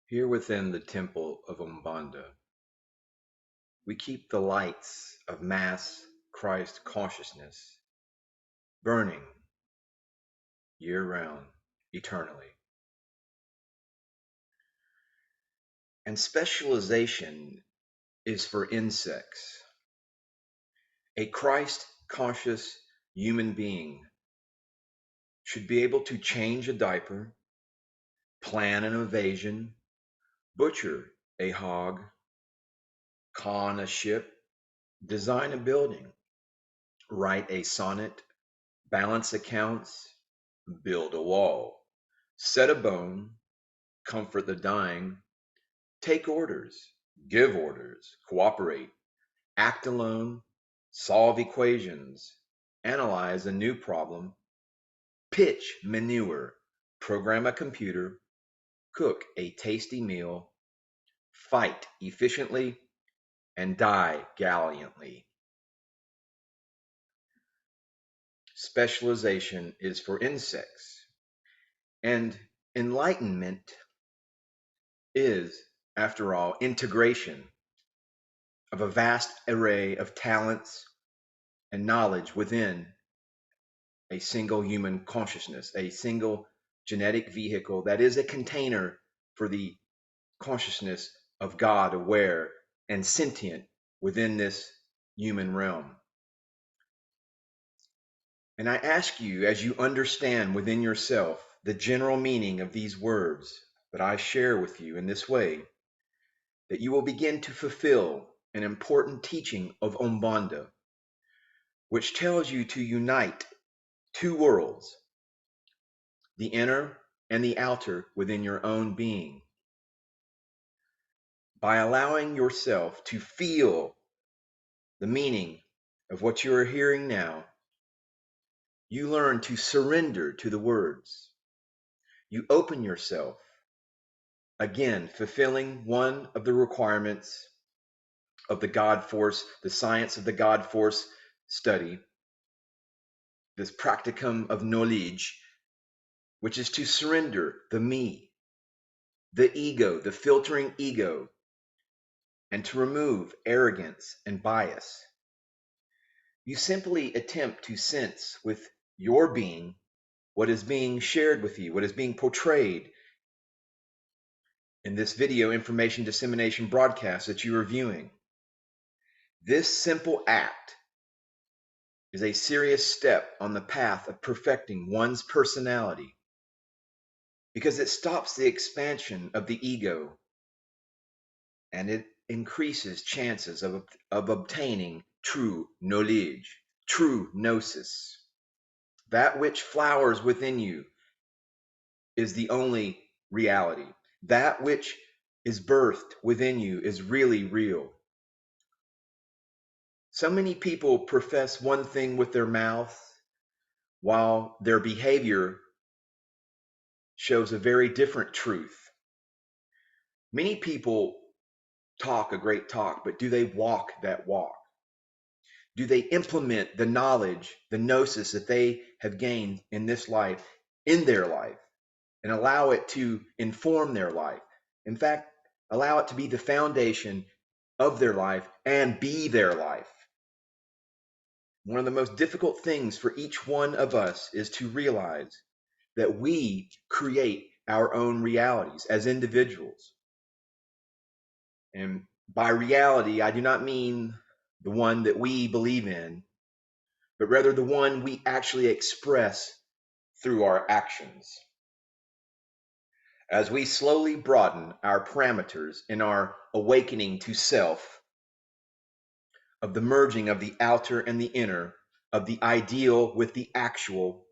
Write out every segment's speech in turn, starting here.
Here within the temple of Aumbonda, we keep the lights of mass Christ consciousness burning year-round, eternally. And specialization is for insects. A Christ-conscious human being should be able to change a diaper, plan an invasion, butcher a hog, con a ship, design a building, write a sonnet, balance accounts, build a wall, set a bone, comfort the dying, take orders, give orders, cooperate, act alone, solve equations, analyze a new problem, pitch manure, program a computer, cook a tasty meal, fight efficiently, and die gallantly. Specialization is for insects, and enlightenment is, after all, integration of a vast array of talents and knowledge within a single human consciousness, a single genetic vehicle that is a container for the consciousness of God, aware and sentient within this human realm. And I ask you, as you understand within yourself the general meaning of these words that I share with you in this way, that you will begin to fulfill an important teaching of Aumbonda, which tells you to unite two worlds, the inner and the outer, within your own being. By allowing yourself to feel the meaning of what you are hearing now, you learn to surrender to the words. You open yourself, again, fulfilling one of the requirements of the God force, the science of the God force study, this practicum of knowledge, which is to surrender the me, the ego, the filtering ego, and to remove arrogance and bias. You simply attempt to sense with your being what is being shared with you, what is being portrayed in this video information dissemination broadcast that you are viewing. This simple act is a serious step on the path of perfecting one's personality, because it stops the expansion of the ego and it increases chances of obtaining true knowledge, true gnosis. That which flowers within you is the only reality. That which is birthed within you is really real. So many people profess one thing with their mouth while their behavior shows a very different truth. Many people talk a great talk, but do they walk that walk? Do they implement the knowledge, the gnosis that they have gained in this life, in their life, and allow it to inform their life? In fact, allow it to be the foundation of their life and be their life. One of the most difficult things for each one of us is to realize that we create our own realities as individuals. And by reality, I do not mean the one that we believe in, but rather the one we actually express through our actions. As we slowly broaden our parameters in our awakening to self, of the merging of the outer and the inner, of the ideal with the actual,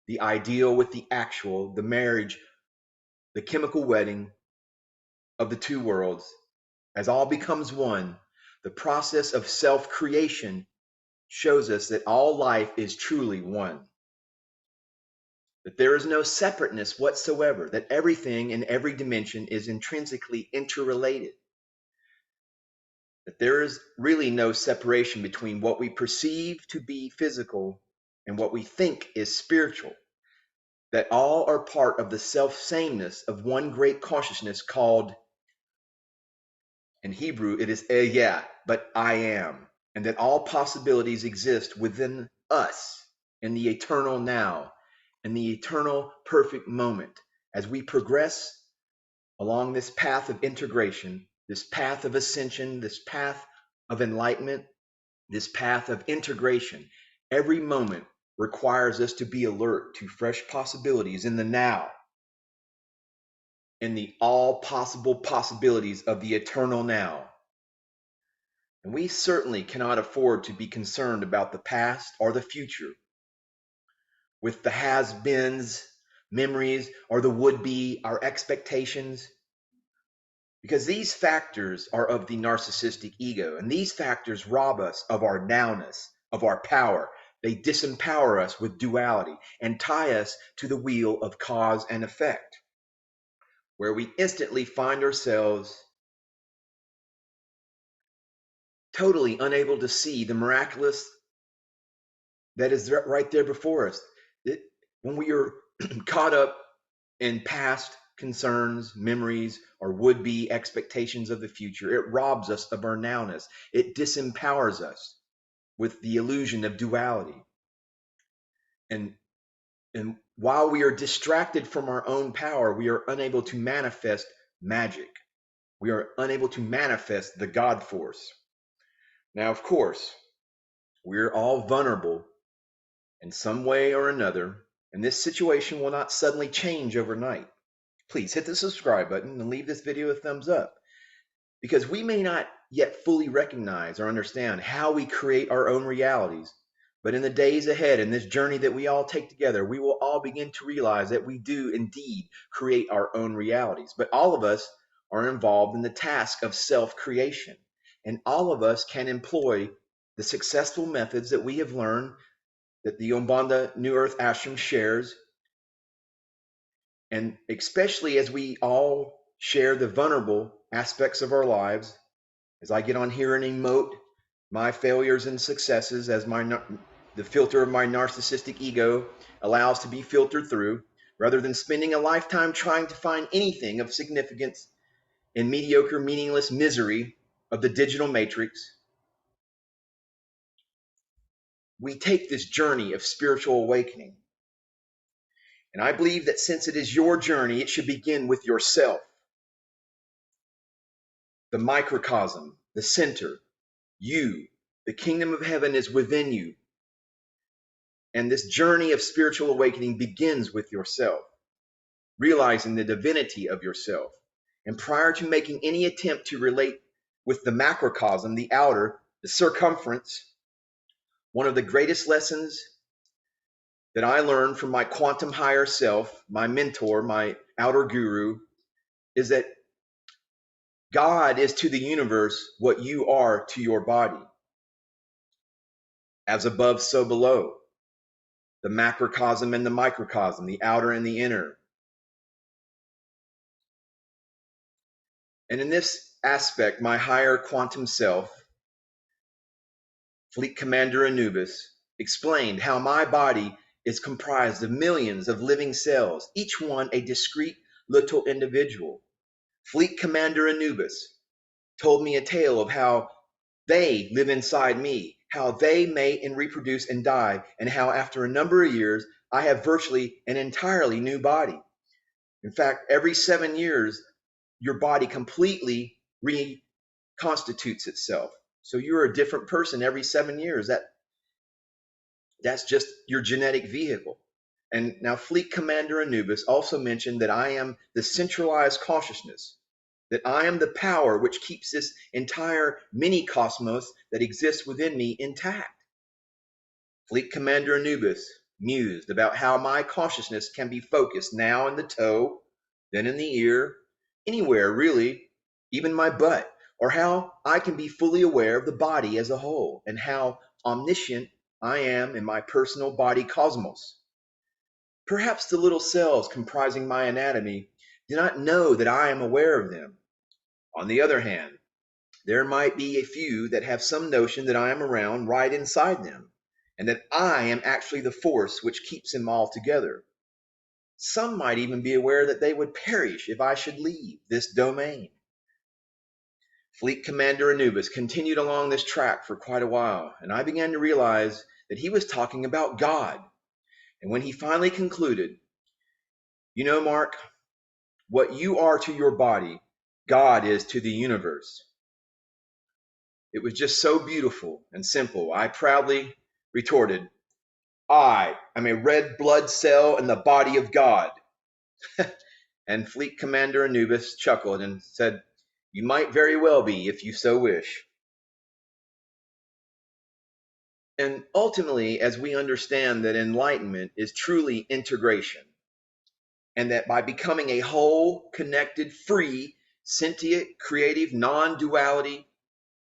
the ideal with the actual, the marriage, the chemical wedding of the two worlds, as all becomes one, the process of self-creation shows us that all life is truly one. That there is no separateness whatsoever, that everything in every dimension is intrinsically interrelated. That there is really no separation between what we perceive to be physical and what we think is spiritual. that all are part of the self-sameness of one great consciousness called, in Hebrew, it is Ehyeh, but I am, and that all possibilities exist within us in the eternal now, in the eternal perfect moment, as we progress along this path of integration, this path of ascension, this path of enlightenment, this path of integration. Every moment requires us to be alert to fresh possibilities in the now, in the all possible possibilities of the eternal now. And we certainly cannot afford to be concerned about the past or the future with the has-beens, memories, or the would-be, our expectations, because these factors are of the narcissistic ego, and these factors rob us of our nowness, of our power. They disempower us with duality and tie us to the wheel of cause and effect, where we instantly find ourselves totally unable to see the miraculous that is right there before us. When we are caught up in past concerns, memories, or would-be expectations of the future, it robs us of our nowness. It disempowers us with the illusion of duality. And while we are distracted from our own power, we are unable to manifest magic. We are unable to manifest the God force. Now, of course, we're all vulnerable in some way or another, and this situation will not suddenly change overnight. Please hit the subscribe button and leave this video a thumbs up, because we may not yet fully recognize or understand how we create our own realities. But in the days ahead, in this journey that we all take together, we will all begin to realize that we do indeed create our own realities. But all of us are involved in the task of self-creation. And all of us can employ the successful methods that we have learned, that the Aumbonda New Earth Ashram shares. And especially as we all share the vulnerable aspects of our lives, as I get on here and emote my failures and successes as the filter of my narcissistic ego allows to be filtered through, rather than spending a lifetime trying to find anything of significance in mediocre, meaningless misery of the digital matrix, we take this journey of spiritual awakening. And I believe that since it is your journey, it should begin with yourself, the microcosm, the center, you. The kingdom of heaven is within you. And this journey of spiritual awakening begins with yourself, realizing the divinity of yourself. And prior to making any attempt to relate with the macrocosm, the outer, the circumference, one of the greatest lessons that I learned from my quantum higher self, my mentor, my outer guru, is that God is to the universe what you are to your body. As above, so below. The macrocosm and the microcosm, the outer and the inner. And in this aspect, my higher quantum self, Fleet Commander Anubis, explained how my body is comprised of millions of living cells, each one a discrete little individual. Fleet Commander Anubis told me a tale of how they live inside me, how they mate and reproduce and die, and how after a number of years, I have virtually an entirely new body. In fact, every 7 years, your body completely reconstitutes itself. So you're a different person every 7 years. That's just your genetic vehicle. And now Fleet Commander Anubis also mentioned that I am the centralized consciousness, that I am the power which keeps this entire mini cosmos that exists within me intact. Fleet Commander Anubis mused about how my consciousness can be focused now in the toe, then in the ear, anywhere really, even my butt, or how I can be fully aware of the body as a whole, and how omniscient I am in my personal body cosmos. Perhaps the little cells comprising my anatomy do not know that I am aware of them. On the other hand, there might be a few that have some notion that I am around right inside them, and that I am actually the force which keeps them all together. Some might even be aware that they would perish if I should leave this domain. Fleet Commander Anubis continued along this track for quite a while, and I began to realize that he was talking about God. And when he finally concluded, you know, Mark, what you are to your body, God is to the universe. It was just so beautiful and simple. I proudly retorted, I am a red blood cell in the body of God. And Fleet Commander Anubis chuckled and said, you might very well be if you so wish. And ultimately, as we understand that enlightenment is truly integration, and that by becoming a whole, connected, free, sentient, creative, non-duality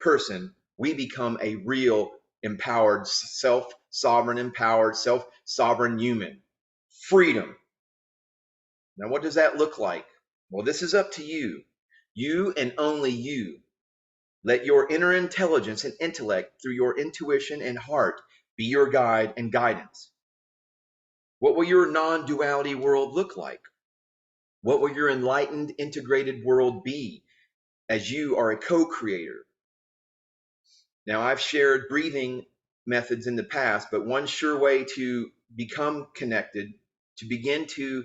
person, we become a real empowered, self-sovereign, empowered, self-sovereign human. Freedom. Now, what does that look like? Well, this is up to you. You and only you. Let your inner intelligence and intellect through your intuition and heart be your guide and guidance. What will your non-duality world look like? What will your enlightened, integrated world be as you are a co-creator? Now, I've shared breathing methods in the past, but one sure way to become connected, to begin to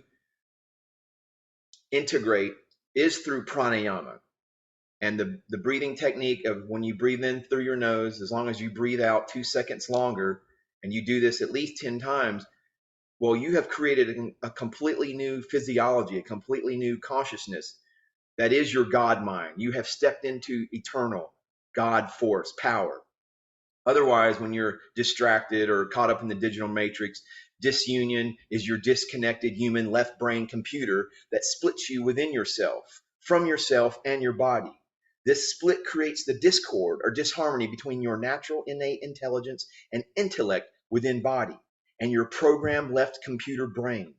integrate, is through pranayama. And the breathing technique of when you breathe in through your nose, as long as you breathe out 2 seconds longer, and you do this at least 10 times, well, you have created a completely new physiology, a completely new consciousness that is your God mind. You have stepped into eternal God force, power. Otherwise, when you're distracted or caught up in the digital matrix, disunion is your disconnected human left brain computer that splits you within yourself, from yourself and your body. This split creates the discord or disharmony between your natural innate intelligence and intellect within body and your programmed left computer brain.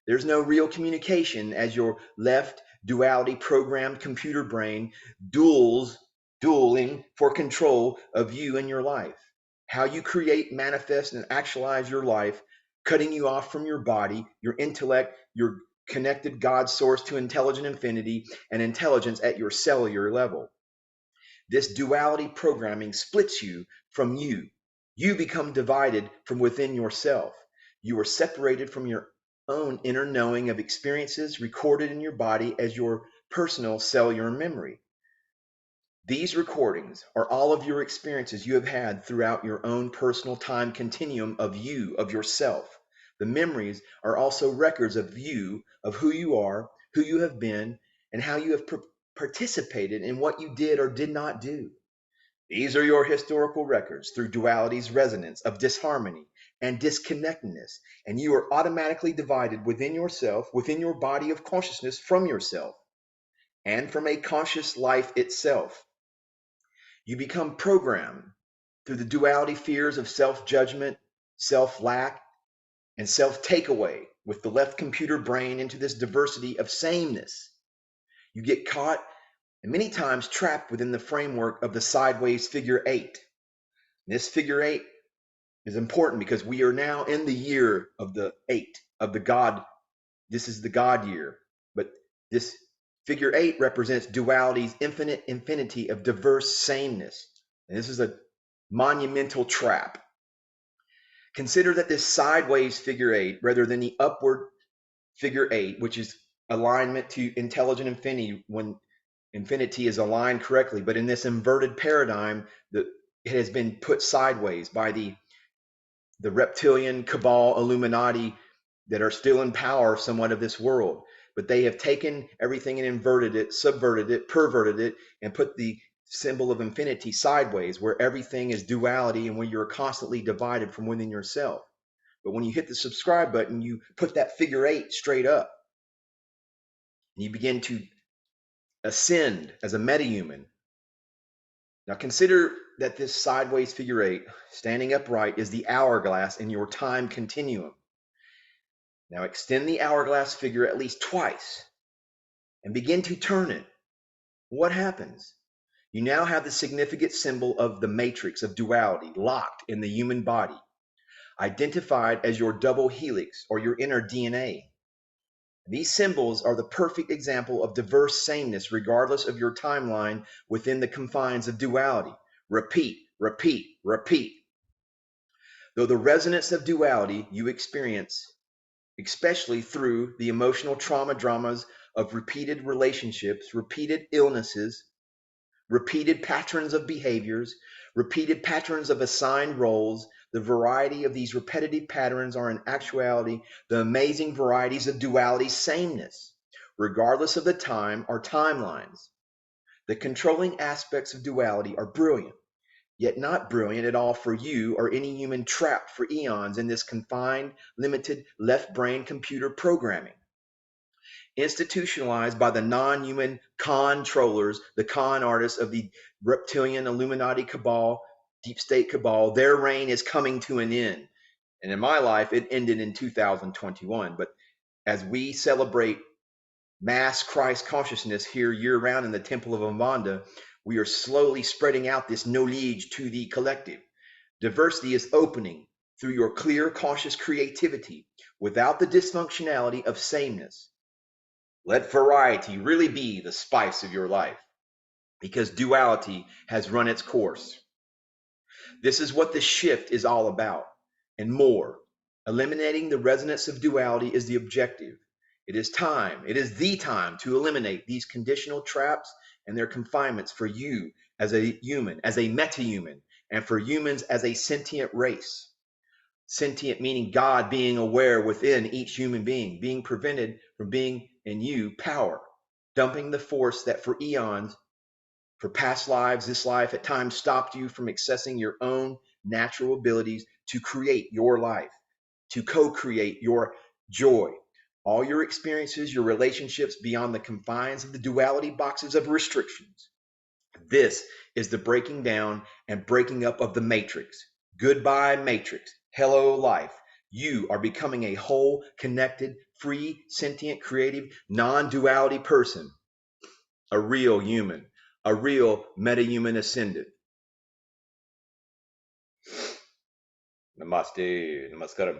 There's no real communication as your left duality programmed computer brain dueling for control of you and your life. How you create, manifest, and actualize your life, cutting you off from your body, your intellect, your connected God source to intelligent infinity, and intelligence at your cellular level. This duality programming splits you from you. You become divided from within yourself. You are separated from your own inner knowing of experiences recorded in your body as your personal cellular memory. These recordings are all of your experiences you have had throughout your own personal time continuum of you, of yourself. The memories are also records of you, of who you are, who you have been, and how you have participated in what you did or did not do. These are your historical records through duality's resonance of disharmony and disconnectedness, and you are automatically divided within yourself, within your body of consciousness from yourself, and from a conscious life itself. You become programmed through the duality fears of self-judgment, self-lack, and self-takeaway with the left computer brain into this diversity of sameness. You get caught and many times trapped within the framework of the sideways figure 8. This figure 8 is important because we are now in the year of the 8, of the God. This is the God year. But this figure 8 represents duality's infinite infinity of diverse sameness. And this is a monumental trap. Consider that this sideways figure 8, rather than the upward figure 8, which is alignment to intelligent infinity when infinity is aligned correctly, but in this inverted paradigm, it has been put sideways by the reptilian cabal Illuminati that are still in power somewhat of this world. But they have taken everything and inverted it, subverted it, perverted it, and put the symbol of infinity sideways, where everything is duality and where you're constantly divided from within yourself. But when you hit the subscribe button, you put that figure 8 straight up. And you begin to ascend as a metahuman. Now consider that this sideways figure 8, standing upright, is the hourglass in your time continuum. Now extend the hourglass figure at least twice and begin to turn it. What happens? You now have the significant symbol of the matrix of duality locked in the human body, identified as your double helix or your inner DNA. These symbols are the perfect example of diverse sameness regardless of your timeline within the confines of duality. Repeat, repeat, repeat. Though the resonance of duality you experience, especially through the emotional trauma dramas of repeated relationships, repeated illnesses, repeated patterns of behaviors, repeated patterns of assigned roles, the variety of these repetitive patterns are in actuality the amazing varieties of duality sameness, regardless of the time or timelines. The controlling aspects of duality are brilliant, yet not brilliant at all for you or any human trapped for eons in this confined, limited left brain computer programming. Institutionalized by the non-human controllers, the con artists of the reptilian Illuminati cabal, deep state cabal, their reign is coming to an end. And in my life, it ended in 2021. But as we celebrate mass Christ consciousness here year-round in the Temple of Aumbonda, we are slowly spreading out this knowledge to the collective. Diversity is opening through your clear, conscious creativity without the dysfunctionality of sameness. Let variety really be the spice of your life, because duality has run its course. This is what the shift is all about, and more. Eliminating the resonance of duality is the objective. It is the time to eliminate these conditional traps and their confinements for you as a human, as a meta-human, and for humans as a sentient race. Sentient meaning God being aware within each human being prevented from being in you power, dumping the force that for eons, for past lives, this life at times stopped you from accessing your own natural abilities to create your life, to co-create your joy. All your experiences, your relationships beyond the confines of the duality boxes of restrictions. This is the breaking down and breaking up of the matrix. Goodbye, matrix. Hello, life. You are becoming a whole, connected, free, sentient, creative, non-duality person. A real human. A real meta-human ascendant. Namaste. Namaskaram.